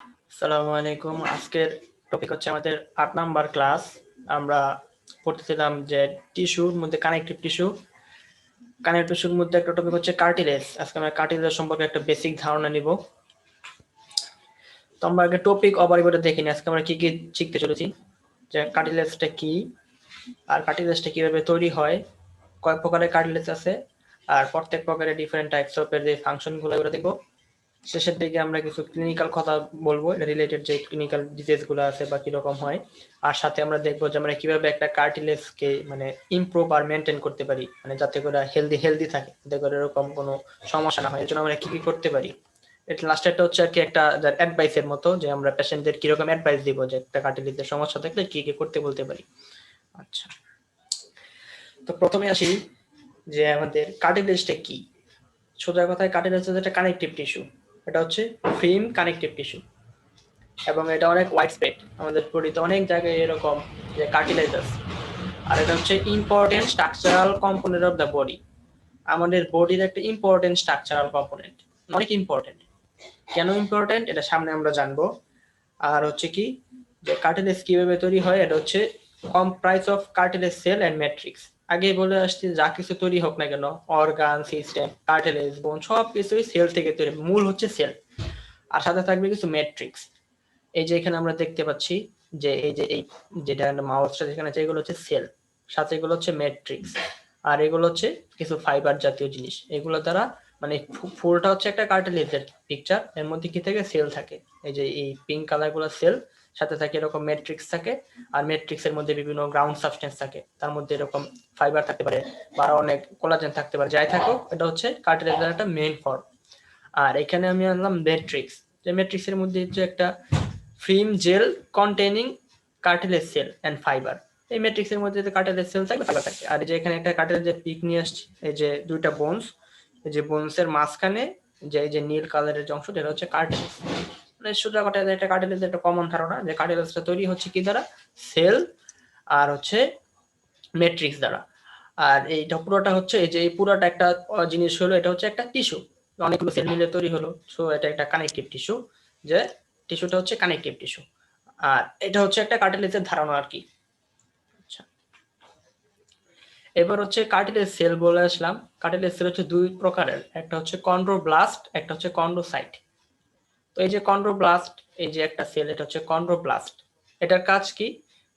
আসসালামু আলাইকুম। আজকের টপিক হচ্ছে আমাদের ৮ নাম্বার ক্লাস। আমরা পড়তেছিলাম যে টিস্যুর মধ্যে কানেকটিভ টিস্যু। কানেকটিভ টিস্যুর মধ্যে একটা টপিক হচ্ছে কার্টিলেজ। আজকে আমরা কার্টিলেজ সম্পর্কে একটা বেসিক ধারণা নিব। তো আমরা আগে টপিক অবরিবরে দেখি নি। আজকে আমরা কি কি শিখতে চলেছি, যে কার্টিলেজটা কি, আর কার্টিলেজটা কিভাবে তৈরি হয়, কয় প্রকারের কার্টিলেজ আছে, আর প্রত্যেক প্রকারের ডিফারেন্ট টাইপস অফ এর যে ফাংশনগুলো এগুলো দেখবো। শেষের দিকে আমরা কিছু ক্লিনিক্যাল কথা বলবো, রিলেটেড যে ক্লিনিক্যাল ডিজিজ গুলো আছে বা কিরকম হয়। আর সাথে আমরা দেখবো যে আমরা কিভাবে একটা কার্টিলেজকে মানে ইমপ্রুভ আর মেনটেন করতে পারি, মানে যাতে করে হেলদি থাকে, যাতে করে এরকম কোনো সমস্যা না হয়। এর জন্য আমরা কি কি করতে পারি। এটা লাস্টেরটা হচ্ছে আর কি একটা অ্যাডভাইসের মতো, যে আমরা পেশেন্টদের কিরকম অ্যাডভাইস দিব, যে একটা কার্টিলেজের সমস্যা থাকলে কি কি করতে বলতে পারি। আচ্ছা, তো প্রথমে আসি যে আমাদের কার্টিলেজটা কি। সোজা কথায় কার্টিলেজ হচ্ছে একটা কানেকটিভ টিস্যু। এটা হচ্ছে ফিল্ম কানেকটিভ টিস্যু এবং এটা অনেক ওয়াইড স্প্রেড। আমাদের বডিতে অনেক জায়গায় এরকম যে কার্টিলেজ আছে। আর এটা হচ্ছে important structural component of the body. আমাদের বডির একটা ইম্পর্টেন্ট স্ট্রাকচারাল কম্পোনেন্ট, অনেক ইম্পর্টেন্ট। কেন ইম্পর্টেন্ট এটা সামনে আমরা জানবো। আর হচ্ছে কি যে কার্টিলেজ কিভাবে তৈরি হয়, এটা হচ্ছে comprise of cartilage cell and matrix. আগেই বলে আসছি, যা কিছু তৈরি হোক না কেন, অর্গান সিস্টেম কার্টিলেজ বোন সব কিছুই সেল থেকে তৈরি। মূল হচ্ছে সেল, আর সাথে থাকবে কিছু ম্যাট্রিক্স। এই যে এখানে আমরা দেখতে পাচ্ছি যে এই যে এই যেটা মাউসটা যেখানে আছে, এগুলো হচ্ছে সেল, সাথে এগুলো হচ্ছে ম্যাট্রিক্স, আর এগুলো হচ্ছে কিছু ফাইবার জাতীয় জিনিস। এগুলো দ্বারা মানে ফুলটা হচ্ছে একটা কার্টিলেজের পিকচার, এর মধ্যে কি থাকে, সেল থাকে। এই যে এই পিঙ্ক কালার গুলো সেল, সাথে থাকে এরকম ম্যাট্রিক্স থাকে। আর ম্যাট্রিক্সের মধ্যে বিভিন্ন গ্রাউন্ড সাবস্টেন্স থাকে, তার মধ্যে এরকম ফাইবার থাকতে পারে বা অনেক কোলাজেন থাকতে পারে, যাই থাকুক, এটা হচ্ছে কার্টিলেজের একটা মেইন ফর্ম। আর এখানে আমি আনলাম ম্যাট্রিক্স। যে ম্যাট্রিক্সের মধ্যে হচ্ছে একটা film gel containing cartilage cell and fibre. এই ম্যাট্রিক্সের মধ্যে যে কার্টিলেজ সেল থাকবে, ফাইবার থাকবে। আর এই যে এখানে একটা কার্টিলেজের পিক নিয়ে আসছি, এই যে দুইটা বোনস, এই যে বোনসের মাঝখানে যে এই যে নীল কালারের যে অংশটা, এটা হচ্ছে কার্টিলেজ। মানে সোজা কথা, এটা কার্টিলেজের একটা কমন ধারণা যে কার্টিলেজটা তৈরি হচ্ছে কি দ্বারা, সেল আর হচ্ছে ম্যাট্রিক্স দ্বারা। আর এইটা পুরোটা হচ্ছে এই যে এই পুরোটা একটা জিনিস হলো, এটা হচ্ছে একটা টিস্যু, অনেকগুলো সেল মিলে তৈরি হলো। সো এটা একটা কানেকটিভ টিস্যু, যে টিস্যুটা হচ্ছে কানেকটিভ টিস্যু। আর এটা হচ্ছে একটা কার্টিলেজের ধারণা আর কি। আচ্ছা, এবার হচ্ছে কার্টিলেজ সেল বলে আসলাম। কার্টিলেজ সেল হচ্ছে দুই প্রকারের, একটা হচ্ছে কন্ড্রোব্লাস্ট, একটা হচ্ছে কন্ড্রোসাইট। তো এই যে কন্ড্রোব্লাস্ট, এই যে একটা সেল, এটা হচ্ছে কন্ড্রোব্লাস্ট। এটার কাজ কি,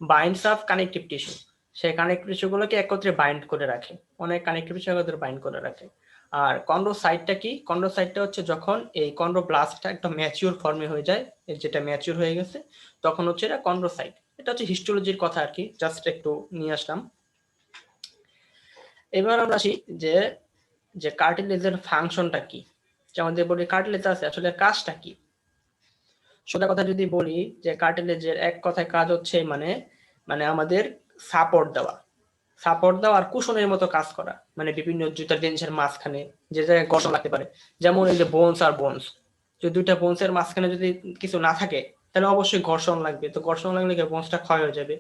বাইন্ডস আপ কানেকটিভ টিস্যু। সেই কানেকটিভ টিস্যুগুলোকে একত্রে বাইন্ড করে রাখে, অনেক কানেকটিভ টিস্যু একত্রে বাইন্ড করে রাখে। আর কন্ড্রোসাইটটা কি, কন্ড্রোসাইটটা হচ্ছে যখন এই কন্ড্রোব্লাস্টটা একটা ম্যাচিউর ফর্মে হয়ে যায়, যেটা ম্যাচিউর হয়ে গেছে, তখন হচ্ছে এটা কন্ড্রোসাইট। এটা হচ্ছে হিস্টোলজির কথা আর কি, জাস্ট একটু নিয়ে আসলাম। এবার আমরা আসি যে যে কার্টিলেজের ফাংশনটা কি, যে আমাদের বডি কার্টিলেজ আছে, আসলে কাজটা কি। সোজা কথা যদি বলি, যে কার্টিলেজের এক কথায় কাজ হচ্ছে মানে মানে আমাদের সাপোর্ট দেওয়া, সাপোর্ট দেওয়া আর কুশনের মতো কাজ করা। মানে বিভিন্ন জুতার জিনিসের মাঝখানে যে জায়গায় ঘর্ষণ লাগতে পারে, যেমন এই যে বোনস আর বোনস, যদি দুইটা বোনসের মাঝখানে যদি কিছু না থাকে, তাহলে অবশ্যই ঘর্ষণ লাগবে। তো ঘর্ষণ লাগলে কি বোনসটা ক্ষয় হয়ে যাবে।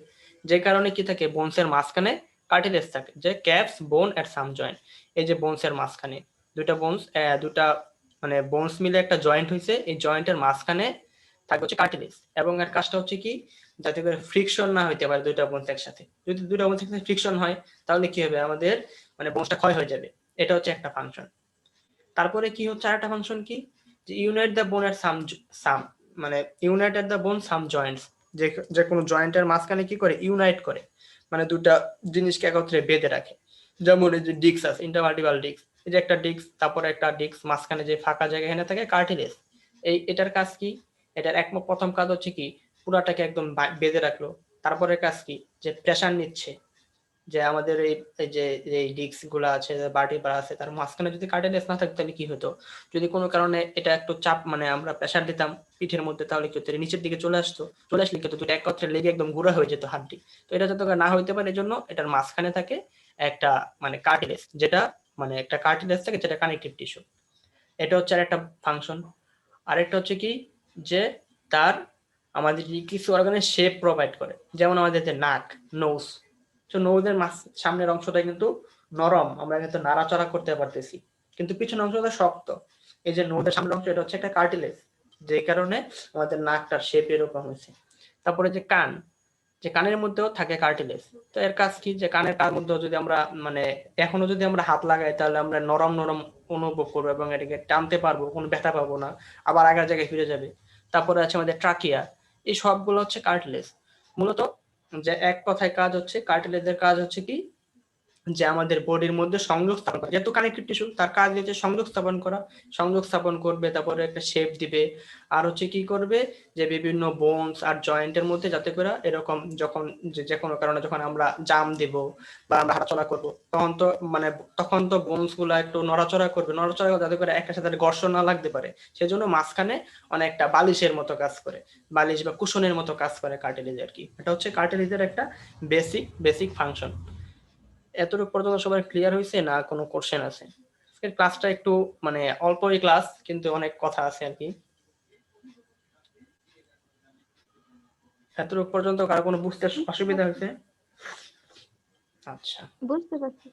যে কারণে কি থাকে, বোনসের মাঝখানে কার্টিলেজ থাকে, যে ক্যাপস বোন এট সাম জয়েন্ট। এই যে বোনসের মাঝখানে দুইটা বোনস, দুটা মানে বোনস মিলে একটা জয়েন্ট হয়েছে, এই জয়েন্টের মাঝখানে থাকবে হচ্ছে কার্টিলেজ। এবং এর কাজটা হচ্ছে কি, যাতে করে ফ্রিকশন না হইতে পারে দুইটা বোনস একসাথে। যদি দুইটা বোনস একসাথে ফ্রিকশন হয়, তাহলে কি হবে, আমাদের মানে বোনসটা ক্ষয় হয়ে যাবে। এটা হচ্ছে একটা ফাংশন। তারপরে কি হচ্ছে আরেকটা ফাংশন কি, যে ইউনাইট দ্য বোন এর সাম মানে unite at the bone some Joints. যে যে কোনো জয়েন্টের মাঝখানে কি করে, ইউনাইট করে, মানে দুটা জিনিসকে একত্রে বেঁধে রাখে। যেমন এই যে ডিস্ক আছে, ইন্টারভার্টিবাল ডিস্ক, এই যে একটা ডিস্ক, তারপরে একটা ডিস্ক, মাঝখানে যে ফাঁকা জায়গা, এখানে থাকে কার্টিলেজ। এটার কাজ কি, এটার প্রথম কাজ হচ্ছে কি, পুরাটাকে একদম বেঁধে রাখলো। তারপরে কাজ কি, যে প্রেসার নিচ্ছে, যে আমাদের এই যে এই ডিস্ক গুলা আছে, ভার্টিব্রা আছে, তার মাঝখানে যদি কার্টিলেজ না থাকতো, তাহলে কি হতো, যদি কোনো কারণে এটা একটু চাপ মানে আমরা প্রেসার দিতাম পিঠের মধ্যে, তাহলে কি হতো, নিচের দিকে চলে আসতো। চলে আসলে কি হতো, দুটো একত্রে লেগে একদম গুঁড়া হয়ে যেত হাড্ডি। তো এটা যাতে না হইতে পারে, এই জন্য এটার মাঝখানে থাকে একটা মানে কার্টিলেজ, যেটা মানে একটা কার্টিলেজ থাকে, যেটা কানেকটিভ টিস্যু। এটা হচ্ছে আর একটা ফাংশন। আরেকটা হচ্ছে কি, যে তার আমাদের কিছু অর্গানের শেপ প্রোভাইড করে, যেমন আমাদের যে নাক, নোজ। তো নোজের সামনের অংশটা কিন্তু নরম, আমরা কিন্তু নাড়াচড়া করতে পারতেছি, কিন্তু পিছনের অংশটা শক্ত। এই যে নোজের সামনের অংশ, এটা হচ্ছে একটা কার্টিলেজ। যে কারণে আমাদের নাকটার শেপ এরকম হয়েছে। তারপরে যে কান, যে কানের মধ্যেও থাকে কার্টিলেজ। তো এর কাজ কি, যে কানের কার মধ্যেও যদি আমরা মানে এখনো যদি আমরা হাত লাগাই তাহলে আমরা নরম নরম অনুভব করবো এবং এটাকে টানতে পারবো, কোনো ব্যথা পাবো না, আবার আগের জায়গায় ফিরে যাবে। তারপরে আছে আমাদের ট্রাকিয়া, এই সবগুলো হচ্ছে কার্টিলেজ। মূলত যে এক কথায় কাজ হচ্ছে, কার্টিলেজের কাজ হচ্ছে কি, যে আমাদের বডির মধ্যে সংযোগ স্থাপন করা, যেহেতু কানেক্টিভ টিস্যু তার কাজ হচ্ছে সংযোগ স্থাপন করা, সংযোগ স্থাপন করবে, তারপরে একটা শেপ দিবে, আর হচ্ছে কি করবে, যে বিভিন্ন বোনস আর জয়েন্টের মধ্যে যাতে করে এরকম যখন যে কোনো কারণে যখন আমরা জাম দিব বা আমরা হাঁটাচলা করবো তখন তো বোনস গুলা একটু নড়াচড়া করবে, নড়াচড়া যাতে করে একটা সাথে ঘর্ষণ না লাগতে পারে, সেজন্য মাঝখানে অনেকটা বালিশের মতো কাজ করে, বালিশ বা কুশনের মতো কাজ করে কার্টিলেজ আর কি। এটা হচ্ছে কার্টিলেজের একটা বেসিক ফাংশন। এতটুকু পর্যন্ত সবার ক্লিয়ার হয়েছে না কোনো কোশ্চেন আছে? ক্লাসটা একটু মানে অল্পই ক্লাস, কিন্তু অনেক কথা আছে আর কি। এতটুকু পর্যন্ত কারো কোনো বুঝতে অসুবিধা হয়েছে? আচ্ছা বুঝতে পারছি।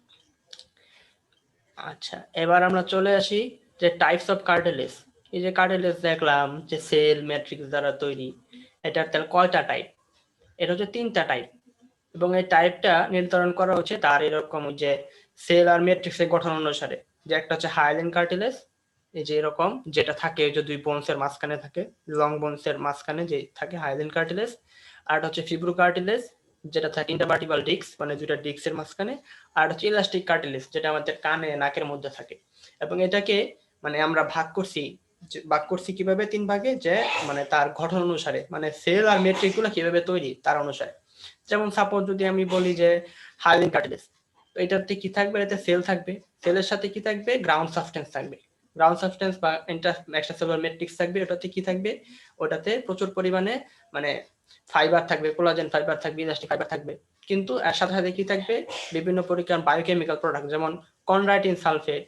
আচ্ছা, এবার আমরা চলে আসি যে টাইপস অফ কার্টিলেজ। এই যে কার্টিলেজ দেখলাম যে সেল ম্যাট্রিক্স দ্বারা তৈরি, এটার তাহলে কয়টা টাইপ? এটা হচ্ছে 3টা টাইপ, এবং এই টাইপটা নির্ধারণ করা হচ্ছে তার এরকম যে সেল আর ম্যাট্রিক্সের গঠন অনুসারে। যে একটা হচ্ছে হায়ালিন কার্টিলেজ, এই যে এরকম যেটা থাকে যে দুই বোনসের মাঝখানে থাকে, লং বোনসের মাঝখানে যে থাকে হায়ালিন কার্টিলেজ। আর হচ্ছে ফিব্রো কার্টিলেজ, যেটা থাকে ইন্টারভার্টিবাল ডিস্ক মানে দুইটা ডিস্কের মাঝখানে। আর হচ্ছে ইলাস্টিক কার্টিলেজ, যেটা আমাদের কানে নাকের মধ্যে থাকে। এবং এটাকে মানে আমরা ভাগ করছি কিভাবে 3 ভাগে, যে মানে তার গঠন অনুসারে, মানে সেল আর ম্যাট্রিক্স গুলো কিভাবে তৈরি তার অনুসারে। যেমন সাপোজ যদি আমি বলি যে হায়ালিন কার্টিলেজ, তো এটাতে কি থাকবে, এটাতে সেল থাকবে, সেলের সাথে কি থাকবে, গ্রাউন্ড সাবস্টেন্স থাকবে, গ্রাউন্ড সাবস্টেন্স বা এক্সট্রাসেলুলার ম্যাট্রিক্স থাকবে। ওটাতে কি থাকবে, ওটাতে প্রচুর পরিমাণে মানে ফাইবার থাকবে, কোলাজেন ফাইবার থাকবে, ইলাস্টিক ফাইবার থাকবে। কিন্তু এর সাথে সাথে কি থাকবে, বিভিন্ন প্রকার বায়োকেমিক্যাল প্রোডাক্ট, যেমন কনড্রাইটিন সালফেট,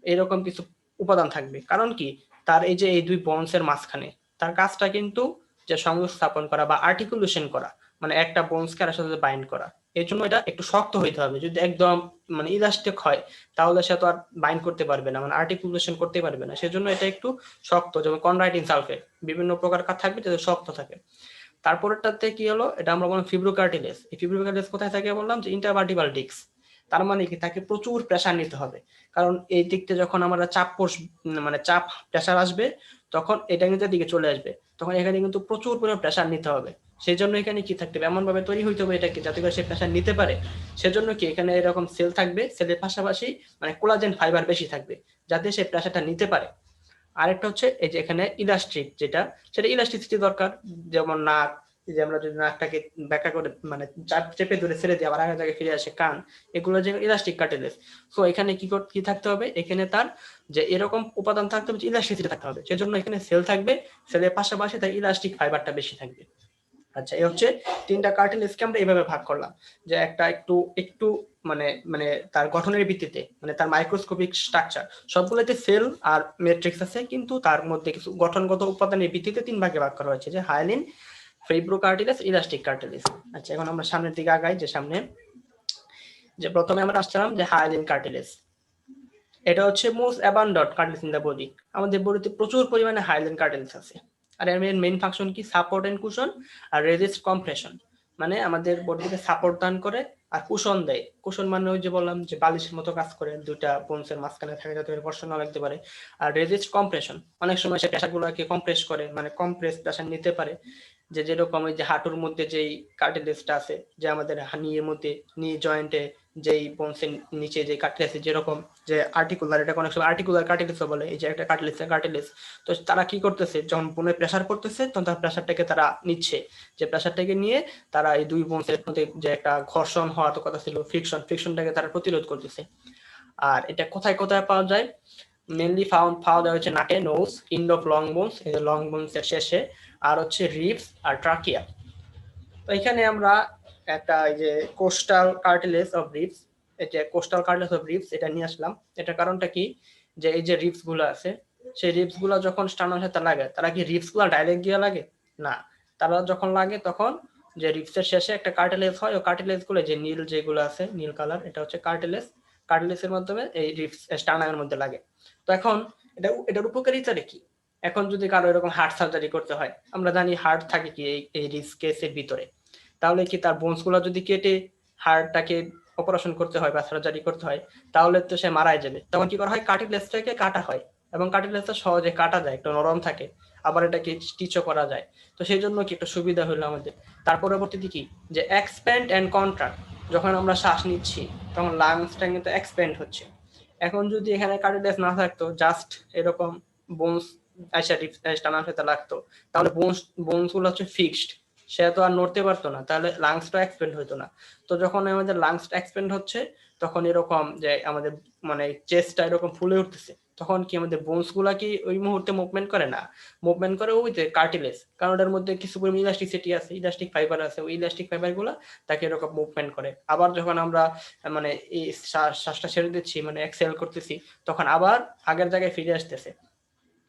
এরকম কিছু উপাদান থাকবে। কারণ কি, তার এই যে এই দুই বন্ডসের মাঝখানে তার কাজটা কিন্তু যে সংযোগ স্থাপন করা বা আর্টিকুলেশন করা, মানে একটা বোনসকে আর সাথে বাইন্ড করা। এর জন্য এটা একটু শক্ত হইতে হবে। যদি একদম মানে ইলাস্টিক হয় তাহলে সে তো আর বাইন্ড করতে পারবে না, মানে আর্টিকুলেশন করতে পারবে না। সেজন্য এটা একটু শক্ত, যেমন কনড্রাইটিন সালফেট বিভিন্ন প্রকার কাজ থাকবে যাতে শক্ত থাকে। তারপরেরটাতে কি হলো, এটা আমরা বললাম ফিব্রো কার্টিলেজ। এই ফিব্রো কার্টিলেজ কোথায় থাকে বললাম, যে ইন্টারভার্টিবাল ডিস্ক। তার মানে কি, তাকে প্রচুর প্রেসার নিতে হবে, কারণ এই দিকতে যখন আমরা মানে চাপ প্রেসার আসবে তখন এটা নিচের দিকে চলে আসবে, তখন এখানে কিন্তু প্রচুর পরিমাণ প্রেসার নিতে হবে। সেই জন্য এখানে কি থাকতে হবে, এমন ভাবে তৈরি হইতে হবে এটাকে যাতে করে সে প্রেসার নিতে পারে। সেজন্য কি এখানে এরকম সেল থাকবে, সেলের পাশাপাশি মানে কোলাজেন ফাইবার বেশি থাকবে যাতে সে প্রেসারটা নিতে পারে। আরেকটা হচ্ছে এই যে এখানে ইলাস্টিক, সেটা ইলাস্টিসিটি দরকার। যেমন নাক, যে আমরা যদি নাকটাকে ব্যাকা করে মানে চেপে ধরে ছেড়ে দিই আবার আগের জায়গায় ফিরে আসে, কান, এগুলো যে ইলাস্টিক কার্টিলেজ। সো এখানে কি থাকতে হবে, এখানে তার যে এরকম উপাদান থাকতে হবে, ইলাস্টিসিটি থাকতে হবে। সেজন্য এখানে সেল থাকবে, সেলের পাশাপাশি তার ইলাস্টিক ফাইবারটা বেশি থাকবে। আচ্ছা, এই হচ্ছে 3টা কার্টিলেজকে আমরা এইভাবে ভাগ করলাম, যে একটা একটু একটু মানে মানে তার গঠনের ভিত্তিতে, মানে তার মাইক্রোস্কোপিক স্ট্রাকচার সবগুলোতে সেল আর ম্যাট্রিক্স আছে, কিন্তু তার মধ্যে কিছু গঠনগত উপাদানের ভিত্তিতে 3 ভাগে ভাগ করা হয়েছে, যে হায়ালিন, ফিব্রো কার্টিলেজ, ইলাস্টিক কার্টিলেজ। আচ্ছা, এখন আমরা সামনের দিকে আগাই। যে সামনে যে প্রথমে আমরা আসছিলাম যে হায়ালিন কার্টিলেজ, এটা হচ্ছে most abundant cartilage in the body. আমাদের বডিতে প্রচুর পরিমাণে হায়ালিন কার্টিলেজ আছে। আর এর মেইন ফাংশন কি, সাপোর্ট এন্ড কুশন আর রেজিস্ট কম্প্রেশন, মানে আমাদের বডিকে সাপোর্ট দান করে আর কুশন দেয়। কুশন মানে ওই যে বললাম যে বালিশের মতো কাজ করে, দুইটা বোনসের মাঝখানে থাকে যাতে ঘর্ষণ না লাগতে পারে। আর রেজিস্ট কম্প্রেশন, অনেক সময় সে প্রেসারগুলোকে কম্প্রেস করে, মানে কম্প্রেস প্রেসার নিতে পারে। যে যেরকম ওই যে হাঁটুর মধ্যে যেই কার্টিলেজটা আছে, যে আমাদের নির মধ্যে নি জয়েন্টে যেই বোনসের নিচে যে কার্টিলেজ যেরকম যে আর্টিকুলার, এটা অনেক সময় আর্টিকুলার কার্টিলেজ বলে, এই যে একটা কার্টিলেজ। তো তারা কি করতেছে, যখন বোনে প্রেসার করতেছে তখন তার প্রেসারটাকে তারা নিচ্ছে, যে প্রেসারটাকে নিয়ে তারা এই দুই বোনসের মধ্যে যে একটা ঘর্ষণ হওয়ার তো কথা ছিল, ফ্রিকশনটাকে তারা প্রতিরোধ করতেছে। আর এটা কোথায় কোথায় পাওয়া যায়, মেনলি পাওয়া যায় হচ্ছে নাকে, nose, and of long bones, এই যে লং বোনস এর শেষে, আর হচ্ছে রিবস আর ট্রাকিয়া। তো এখানে আমরা একটা এই যে কোস্টাল কার্টিলেজ অফ রিবস, এই যে কোস্টাল কার্টিলেজ অফ রিবস এটা নিয়ে আসলাম। এটা কারণটা কি, যে এই যে রিবস গুলো আছে, সেই রিবস গুলো যখন স্টার্নামের সাথে লাগে, তারা কি রিবস গুলো ডাইরেক্ট গিয়ে লাগে না, তারা যখন লাগে তখন যে রিবসের শেষে একটা কার্টিলেজ হয়, ও কার্টিলেজ গুলো যে নীল যেগুলো আছে, নীল কালার, এটা হচ্ছে কার্টিলেজের মাধ্যমে এই রিবস স্টার্নামের মধ্যে লাগে। তো এখন এটার উপকারিতা কি, এখন যদি কারো এরকম হার্ট সার্জারি করতে হয়, আমরা জানি হার্ট থাকে কি এই রিস্ক কেসের ভিতরে, তাহলে কি তার বোনস গুলো যদি কেটে হার্টটাকে অপারেশন করতে হয় বা সার্জারি করতে হয়, তাহলে তো সে মারাই যাবে। তখন কি করা হয়, কার্টিলেজটাকে কাটা হয়, এবং কার্টিলেজটা সহজে কাটা যায়, একটু নরম থাকে, আবার এটাকে স্টিচও করা যায়। তো সেই জন্য কি একটু সুবিধা হলো আমাদের। তার পরবর্তীতে কি, যে এক্সপ্যান্ড অ্যান্ড কন্ট্রাক্ট, যখন আমরা শ্বাস নিচ্ছি তখন লাংসটা কিন্তু এক্সপ্যান্ড হচ্ছে। এখন যদি এখানে কার্টিলেজ না থাকতো, জাস্ট এরকম বোনস আইসা টানার সাথে লাগতো, তাহলে বোনস গুলো হচ্ছে ফিক্সড, সে তো আর নড়তে পারতো না, তাহলে লাংসটা এক্সপেন্ড হতো না। তো যখন আমাদের লাংসটা এক্সপেন্ড হচ্ছে, তখন এরকম যে আমাদের মানে চেস্টটা এরকম ফুলে উঠতেছে, তখন কি আমাদের বোনস গুলা কি ওই মুহূর্তে মুভমেন্ট করে না, মুভমেন্ট করে ওই যে কার্টিলেজ, কারণ ওটার মধ্যে কিছু পরিমাণ ইলাস্টিসিটি আছে, ইলাস্টিক ফাইবার আছে, ওই ইলাস্টিক ফাইবার গুলা তাকে এরকম মুভমেন্ট করে। আবার যখন আমরা মানে এই শ্বাসটা ছেড়ে দিচ্ছি, মানে এক্সেল করতেছি, তখন আবার আগের জায়গায় ফিরে আসতেছে।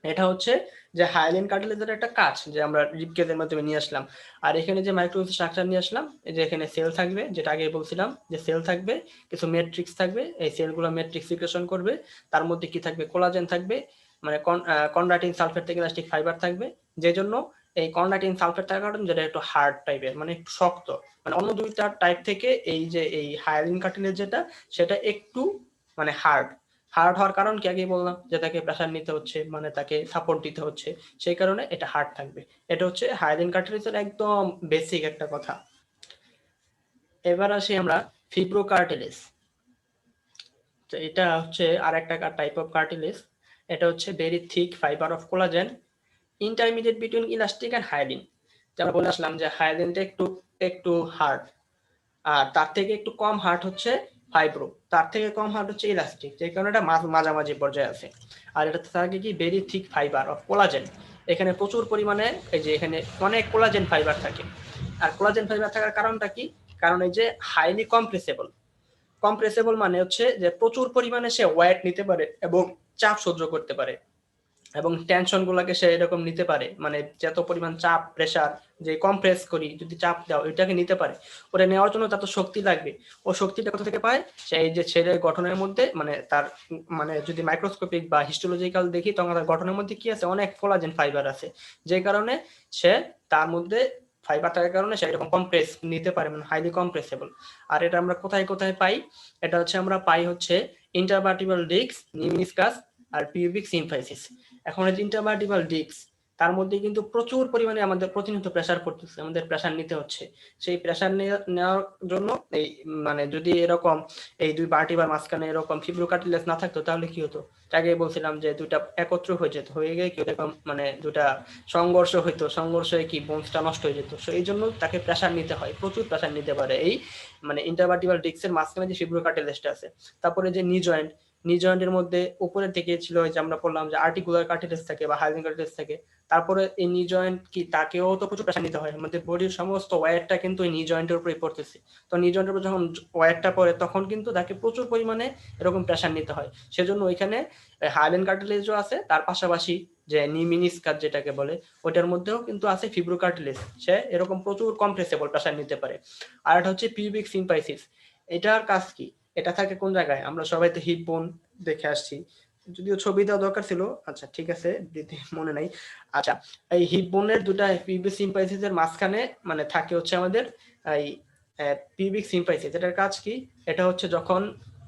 এটা হচ্ছে যে হায়ালিন কার্টিলেজের একটা কাজ, যে আমরা রিবকেজের মাধ্যমে নিয়ে আসলাম। আর এখানে যে মাইক্রো স্ট্রাকচার নিয়ে আসলাম, এই যে এখানে সেল থাকবে, যেটা আগে বলছিলাম যে সেল থাকবে, কিছু ম্যাট্রিক্স থাকবে, এই সেলগুলো ম্যাট্রিক্স সিক্রেশন করবে, তার মধ্যে কি থাকবে, কোলাজেন থাকবে, মানে কন্ড্রাইটিন সালফেট থেকে ইলাস্টিক ফাইবার থাকবে, যে জন্য এই কন্ড্রাইটিন সালফেট থাকার কারণে যেটা একটু হার্ড টাইপের, মানে একটু শক্ত, মানে অন্য দুইটা টাইপ থেকে এই যে এই হায়ালিন কার্টিলেজ যেটা, সেটা একটু মানে হার্ড। হার্ড হওয়ার কারণ কি, আগে বললাম যে তাকে প্রেসার নিতে হচ্ছে, মানে তাকে সাপোর্ট দিতে হচ্ছে, সেই কারণে এটা হার্ড থাকবে। এটা হচ্ছে হায়ালিন কার্টিলেজের একদম বেসিক একটা কথা। এবার আসি আমরা ফিব্রো কার্টিলেজ। তো এটা হচ্ছে আর একটা টাইপ অফ কার্টিলেজ। এটা হচ্ছে very thick fibre of collagen, intermediate between elastic and hyaline. যেমন বলে আসলাম যে হায়ালিনটা একটু একটু হার্ড, আর তার থেকে একটু কম হার্ড হচ্ছে ফাইব্রো, তার থেকে কম হার্ড হচ্ছে ইলাস্টিক, যে কারণে এটা মাঝামাঝি পর্যায়ে আছে। আর এটা থাকে কি very thick fibre of collagen, এখানে প্রচুর পরিমাণে এই যে এখানে অনেক কোলাজেন ফাইবার থাকে। আর কোলাজেন ফাইবার থাকার কারণটা কি, কারণ এই যে হাইলি কম্প্রেসেবল। কম্প্রেসেবল মানে হচ্ছে যে প্রচুর পরিমাণে সে ওয়েট নিতে পারে এবং চাপ সহ্য করতে পারে, এবং টেনশন গুলাকে সে এরকম নিতে পারে, মানে যত পরিমাণ চাপ প্রেসার যে কম্প্রেস করি, যদি চাপ দাও এটাকে নিতে পারে। ওটা নেওয়ার জন্য তত শক্তি লাগবে। ও শক্তিটা কোথা থেকে পায়, সেই যে ছেলের গঠনের মধ্যে, মানে তার মানে যদি মাইক্রোস্কোপিক বা হিস্টোলজিক্যাল দেখি, তখন তার গঠনের মধ্যে কি আছে, অনেক কোলাজেন ফাইবার আছে, যে কারণে সে তার মধ্যে ফাইবার থাকার কারণে সে এরকম কম্প্রেস নিতে পারে, মানে হাইলি কম্প্রেসেবল। আর এটা আমরা কোথায় কোথায় পাই, এটা হচ্ছে আমরা পাই হচ্ছে ইন্টারভার্টিবল ডিস্ক, নিউমিনিসকাস আর পিউবিক সিম্ফাইসিস। এখন এই ইন্টারভার্টিবল ডিস্ক, তার মধ্যে কিন্তু প্রচুর পরিমাণে আমাদের প্রতিনিয়ত প্রেসার পড়তেছে, আমাদের প্রেসার নিতে হচ্ছে। সেই প্রেসার নেওয়ার জন্য এই মানে যদি এরকম এই দুই ভার্টিব্রার মাঝখানে এরকম ফিব্রোকার্টিলেজ না থাকতো, তাহলে কি হতো, আগে বলছিলাম যে দুইটা একত্র হয়ে যেত, হয়ে গিয়ে কি এরকম মানে দুটা সংঘর্ষ হইতো, সংঘর্ষে কি বোনসটা নষ্ট হয়ে যেত। সো এই জন্য তাকে প্রেসার নিতে হয়, প্রচুর প্রেসার নিতে পারে এই মানে ইন্টারভার্টিবল ডিস্কের মাঝখানে যে ফিব্রোকার্টিলেজটা আছে। তারপরে যে নি জয়েন্ট, নি জয়েন্টের মধ্যে উপরের দিকে ছিল যে আমরা বললাম যে আর্টিকুলার কার্টিলেজ থাকে বা হাইলিন কার্টিলেজ থাকে। তারপরে এই নি জয়েন্ট কি, তাকেও তো প্রচুর প্রেসার নিতে হয়, আমাদের বডির সমস্ত ওয়েটটা কিন্তু এই নি জয়েন্টের উপরে পড়তেছে। তো নি জয়েন্টের উপর যখন ওয়েটটা পড়ে, তখন কিন্তু তাকে প্রচুর পরিমাণে এরকম প্রেসার নিতে হয়। সেজন্য ওইখানে হাইলিন কার্টিলেজও আছে, তার পাশাপাশি যে নি মিনিসকাস যেটাকে বলে, ওইটার মধ্যেও কিন্তু আছে ফিব্রো কার্টিলেজ, সে এরকম প্রচুর কম্প্রেসেবল প্রেসার নিতে পারে। আর এটা হচ্ছে পিউবিক সিম্পাইসিস। এটার কাজ কি, এটা থাকে কোন জায়গায়, আমরা সবাই তো হিপ বোন দেখে আসছি, যদিও ছবি দেওয়া দরকার ছিল, আচ্ছা ঠিক আছে মনে নাই। আচ্ছা, এই হিপ বোনের দুটা পিউবিক সিম্পাইসিস এর মাঝখানে মানে থাকে হচ্ছে আমাদের এই পিউবিক সিম্পাইসিস। এটার কাজ কি, এটা হচ্ছে যখন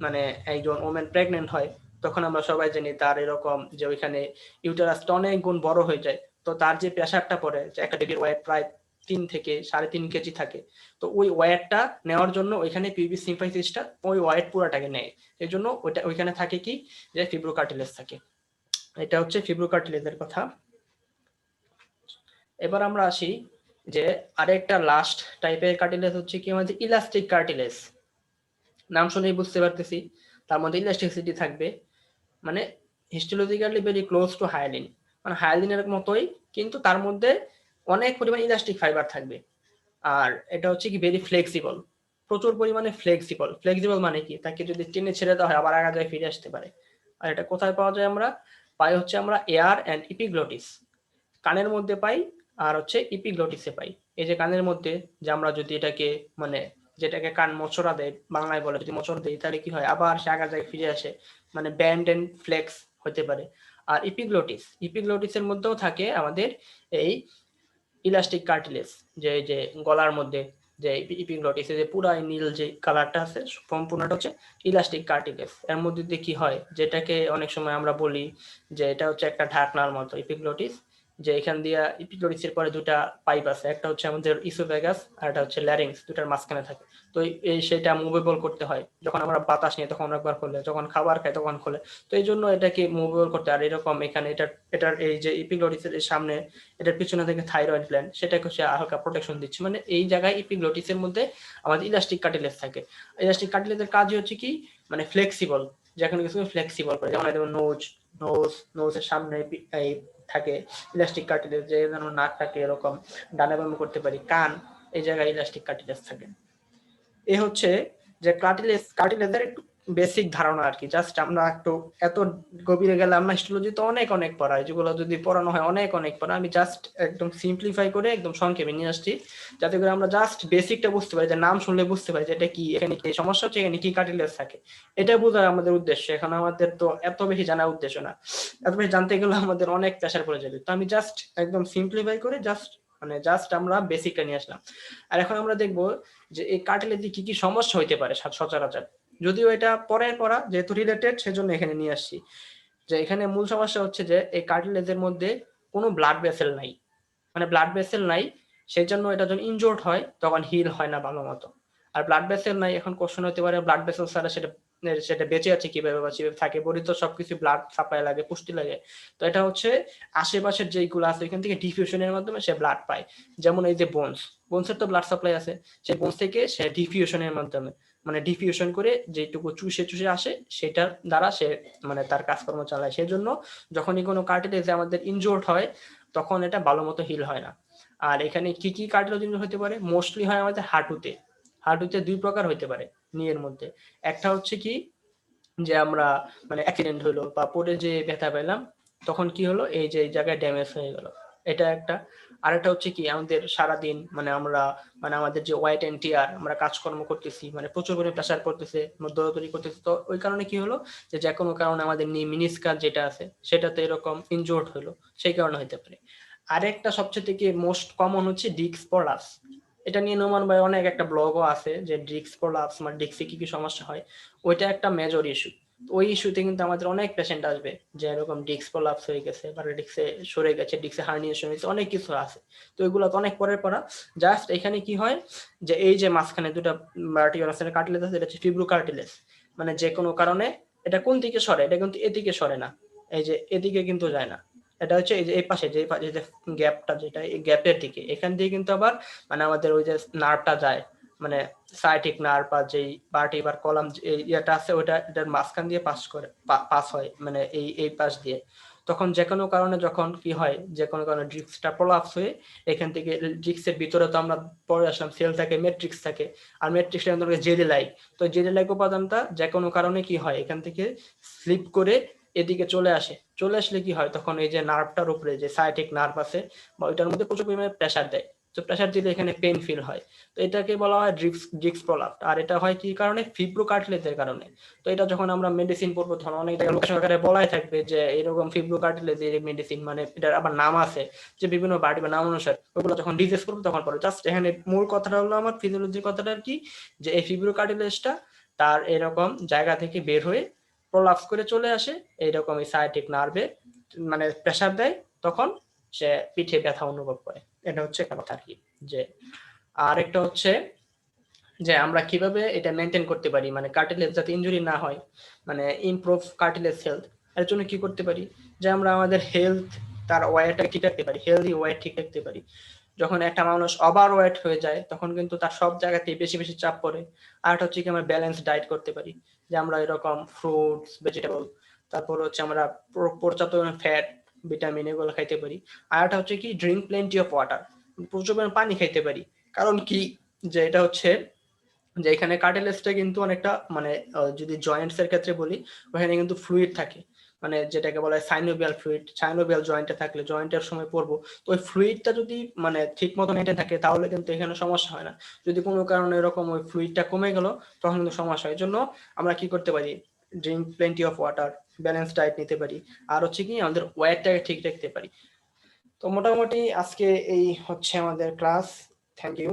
মানে একজন ওমেন প্রেগনেন্ট হয়, তখন আমরা সবাই জানি তার এরকম যে ওইখানে ইউটেরাসটা অনেক গুণ বড় হয়ে যায়। তো তার যে প্রেসারটা পড়ে, যে একটা বেবির ওয়েট প্রায় 3 থেকে 3.5 কেজি থাকে, তো ওই ওয়েটটা নেওয়ার জন্য ওইখানে পিউবিক সিম্পাইসিসটা ওই ওয়েট পুরাটাকে নেয়। এই জন্য ওইটা ওইখানে থাকে কি, যে ফিব্রোকার্টিলেজ থাকে। এটা হচ্ছে ফিব্রোকার্টিলেজের কথা। এবার আমরা আসি যে আরেকটা লাস্ট টাইপের কার্টিলেজ হচ্ছে কি, আমাদের ইলাস্টিক কার্টিলেজ। নাম শুনেই বুঝতে পারতেছি তার মধ্যে ইলাস্টিসিটি থাকবে, মানে histologically very close two hyaline, মানে হায়ালিনের মতোই, কিন্তু তার মধ্যে অনেক পরিমাণ ইলাস্টিক ফাইবার থাকবে। আর এটা হচ্ছে কি ভেরি ফ্লেক্সিবল, প্রচুর পরিমাণে ফ্লেক্সিবল। ফ্লেক্সিবল মানে কি, তাকে যদি টেনে ছেড়ে দেওয়া হয় আবার আগা যায় ফিরে আসতে পারে। আর এটা কোথায় পাওয়া যায়, আমরা পাই হচ্ছে আমরা এয়ার অ্যান্ড ইপিগ্লটিস, কানের মধ্যে পাই, আর হচ্ছে ইপিগ্লটিসে পাই। এই যে কানের মধ্যে, যে আমরা যদি এটাকে মানে যেটাকে কান মোচড়া দেয় বাংলায় বলে, যদি মোচড় দেয় তাহলে কি হয়, আবার সে আগা যায় ফিরে আসে, মানে ব্যান্ড এন্ড ফ্লেক্স হতে পারে। আর ইপিগ্লোটিসের মধ্যেও থাকে আমাদের এই ইলাস্টিক কার্টিলেজ, যে গলার মধ্যে যে ইপিগ্লোটিসে যে পুরা নীল যে কালারটা আছে সম্পূর্ণটা হচ্ছে ইলাস্টিক কার্টিলেজ। এর মধ্যে দিয়ে কি হয়, যেটাকে অনেক সময় আমরা বলি যে এটা হচ্ছে একটা ঢাকনার মতো ইপিগ্লোটিস, যে এখান দিয়ে ইপিগ্লোটিসের পরে দুটা পাইপ আছে, একটা হচ্ছে আমাদের ইসোফেগাস আর একটা হচ্ছে ল্যারিংস, দুটার মাঝখানে থাকে। তো এই সেটা মুভেবল করতে হয়, যখন আমরা বাতাস নিই তখন একবার খোলে, যখন খাবার খাই তখন খোলে। তো এই জন্য এটাকে মুভেবল করতে, আর এরকম এখানে এটার এই যে ইপিগ্লোটিসের সামনে এটার পিছনে থেকে থাইরয়েড গ্ল্যান্ড, সেটাকে সে হালকা প্রোটেকশন দিচ্ছে। মানে এই জায়গায় ইপিগ্লোটিসের মধ্যে আমাদের ইলাস্টিক কার্টিলেজ থাকে। ইলাস্টিক কার্টিলেজের কাজই হচ্ছে কি, মানে ফ্লেক্সিবল, যেখানে কিছু ফ্লেক্সিবল করে, যেমন নোজের সামনে এই থাকে ইলাস্টিক কার্টিলেজ, যে যেমন নাকটাকে এরকম ডানে বামে করতে পারি, কান, এই জায়গায় ইলাস্টিক কার্টিলেজ থাকে। এ হচ্ছে যে কার্টিলেজের একটু বেসিক ধারণা আর কি। জাস্ট আমরা একটু এত গভীরে গেলাম না, হিস্টোলজি তো অনেক পড়ায়, যেগুলো যদি পড়ানো হয় অনেক পড়া। আমি জাস্ট একদম সিম্পলিফাই করে একদম সংক্ষেপে নিয়ে আসছি, যাতে করে আমরা জাস্ট বেসিকটা বুঝতে পারি, যে নাম শুনলে বুঝতে পারি যে এটা কি, এখানে কি সমস্যা হচ্ছে, এখানে কি কার্টিলেজ থাকে, এটা বোঝা আমাদের উদ্দেশ্য। এখন আমাদের তো এত বেশি জানার উদ্দেশ্য না, এত বেশি জানতে গেলে আমাদের অনেক প্রেশার পড়ে যাবে। তো আমি জাস্ট একদম সিম্পলিফাই করে জাস্ট আমরা বেসিকটা নিয়ে আসলাম। আর এখন আমরা দেখবো যে এই কার্টিলেজে কি কি সমস্যা হইতে পারে সচরাচর। যদিও এটা পরের পড়া, যেহেতু রিলেটেড সেজন্য এখানে নিয়ে আসছি। যে এখানে মূল সমস্যা হচ্ছে যে এই কার্টিলেজের মধ্যে কোনো ব্লাড ভেসেল নাই, মানে ব্লাড ভেসেল নাই, সেই জন্য এটা যখন ইনজোর্ড হয় তখন হিল হয় না ভালো মতো। আর ব্লাড ভেসেল নাই, এখন কোশ্চেন হতে পারে ব্লাড ভেসেল ছাড়া সেটা বেঁচে আছে কিভাবে, বা থাকে, বডি তো সবকিছু ব্লাড সাপ্লাই লাগে, পুষ্টি লাগে। তো এটা হচ্ছে আশেপাশের যেগুলো আছে ওইখান থেকে ডিফিউশনের মাধ্যমে সে ব্লাড পায়। যেমন এই যে বোনসের তো ব্লাড সাপ্লাই আছে, সেই বোনস থেকে সে ডিফিউশনের মাধ্যমে, মানে ডিফিউশন করে যেটুকু চুষে আসে সেটার দ্বারা সে মানে তার কাজকর্ম চালায়। সেই জন্য যখনই কোনো কার্টিলেজ আমাদের ইনজোর্ড হয় তখন এটা ভালো মতো হিল হয় না। আর এখানে কি কি কার্টিলেজ ইনজোর্ড হতে পারে, মোস্টলি হয় আমাদের হাঁটুতে দুই প্রকার হইতে পারে নিয়ের মধ্যে। একটা হচ্ছে কি, যে আমরা মানে অ্যাক্সিডেন্ট হলো বা পড়ে যে ব্যথা পেলাম, তখন কি হলো, এই যে এই জায়গায় ড্যামেজ হয়ে গেল, এটা একটা। আরেকটা হচ্ছে কি, আমাদের সারাদিন মানে আমাদের যে ওয়াইট এন্ড টিয়ার, আমরা কাজকর্ম করতেছি, মানে প্রচুর করে প্রেসার করতেছে, দৌড়াদৌড়ি করতেছে, তো ওই কারণে কি হলো, যে কোনো কারণে আমাদের মিনিস্কার যেটা আছে সেটাতে এরকম ইনজোর্ড হলো, সেই কারণে হতে পারে। আরেকটা সবচেয়ে থেকে মোস্ট কমন হচ্ছে ডিস্ক প্রলাপস। এটা নিয়ে নোমান ভাই অনেক একটা ব্লগও আছে, যে ডিস্ক প্রলাপস মানে ডিস্কে কি কি সমস্যা হয়, ওইটা একটা মেজর ইস্যু। ওই ইস্যুতে কিন্তু আমাদের অনেক পেশেন্ট আসবে, যে এরকম ডিস্ক প্রলাপস হয়ে গেছে, বা ডিস্কে সরে গেছে, ডিস্কে হার্নিয়েশন হয়েছে, অনেক কিছু আছে। তো এগুলো তো অনেক পরের পড়া। জাস্ট এখানে কি হয়, যে এই যে মাঝখানে দুটা ভার্টিব্রাল কার্টিলেজ আছে, এটা হচ্ছে ফিব্রো কার্টিলেজ। মানে যে কোনো কারণে এটা কোন দিকে সরে, এটা কিন্তু এদিকে সরে না, এই যে এদিকে কিন্তু যায় না, এটা হচ্ছে এই যে এই পাশে যে গ্যাপটা, যেটা এই গ্যাপের দিকে, এখান দিয়ে কিন্তু আবার মানে আমাদের ওই যে নার্ভটা যায়, মানে সাইটিক নার্ভ বা যেই ভার্টিব্রাল কলাম ইয়েটা আছে, ওটা এটার মাঝখান দিয়ে পাস হয়, মানে এই পাশ দিয়ে। তখন যে কোনো কারণে যখন কি হয়, যে কোনো কারণে ডিস্কটা প্রলাপস হয়ে এখান থেকে, ডিস্কের ভিতরে তো আমরা পরে আসলাম সেল থাকে, ম্যাট্রিক্স থাকে, আর ম্যাট্রিক্সটা কিন্তু জেলি লাইক। তো জেলি লাইক উপাদানটা যে কোনো কারণে কি হয়, এখান থেকে স্লিপ করে এদিকে চলে আসলে কি হয়, তখন এই যে নার্ভটার উপরে যে সাইটিক নার্ভ আছে, বা ওইটার মধ্যে প্রচুর পরিমাণে প্রেসার দেয়। তো প্রেসার দিলে এখানে পেন ফিল হয়। তো এটাকে বলা হয় ডিস্ক প্রলাপস। আর এটা হয় কি কারণে, ফিব্রো কার্টিলেজের কারণে। তো এটা যখন আমরা মেডিসিন পড়বো, তখন অনেক জায়গায় লোক সহকারে বলাই থাকবে যে এরকম ফিব্রো কার্টিলেজের মেডিসিন, মানে এটার আবার নাম আছে, যে বিভিন্ন বাড়ি বা নাম অনুসারে, ওগুলো যখন ডিজিজ করবো তখন পড়ে। জাস্ট এখানে মূল কথাটা হলো, আমার ফিজিওলজির কথাটা আর কি, যে এই ফিব্রো কার্টিলেজটা তার এরকম জায়গা থেকে বের হয়ে প্রলাপস করে চলে আসে, এইরকম এই সায়াটিক নার্ভে মানে প্রেসার দেয়, তখন সে পিঠে ব্যথা অনুভব করে। এটা হচ্ছে কথা আর কি। যে আরেকটা হচ্ছে যে আমরা কিভাবে এটা মেনটেন করতে পারি, মানে কার্টিলেজ যাতে ইনজুরি না হয়, মানে ইমপ্রুভ কার্টিলেজ হেলথ, এর জন্য কি করতে পারি, যে আমরা আমাদের হেলথ, তার ওয়েটটা ঠিক রাখতে পারি, হেলদি ওয়েট ঠিক রাখতে পারি। যখন একটা মানুষ ওভার ওয়েট হয়ে যায়, তখন কিন্তু তার সব জায়গাতেই বেশি বেশি চাপ পড়ে। আর একটা হচ্ছে কি, আমরা ব্যালেন্স ডায়েট করতে পারি, যে আমরা এরকম ফ্রুটস, ভেজিটেবল, তারপর হচ্ছে আমরা পর্যাপ্ত ফ্যাট, ভিটামিন এগুলো খাইতে পারি। আর একটা হচ্ছে কি, ড্রিঙ্ক প্লেন্টি অফ ওয়াটার, প্রচুর পরিমাণে পানি খাইতে পারি। কারণ কি, যে এটা হচ্ছে যে এখানে কার্টিলেজটা কিন্তু অনেকটা মানে যদি জয়েন্টস এর ক্ষেত্রে বলি, ওখানে কিন্তু ফ্লুইড থাকে, মানে যেটাকে বলা হয় সাইনোভিয়াল ফ্লুইড। সাইনোভিয়াল জয়েন্টে থাকলে, জয়েন্টের সময় পড়বো, তো ওই ফ্লুইডটা যদি মানে ঠিক মতো মেনটেন থাকে, তাহলে কিন্তু এখানে সমস্যা হয় না। যদি কোনো কারণে এরকম ওই ফ্লুইডটা কমে গেল, তখন কিন্তু সমস্যা হয়। এই জন্য আমরা কি করতে পারি, drink plenty of water, balance diet নিতে পারি, আর হচ্ছে কি আমাদের ওয়েটটাকে ঠিক রাখতে পারি। তো মোটামুটি আজকে এই হচ্ছে আমাদের ক্লাস। Thank you.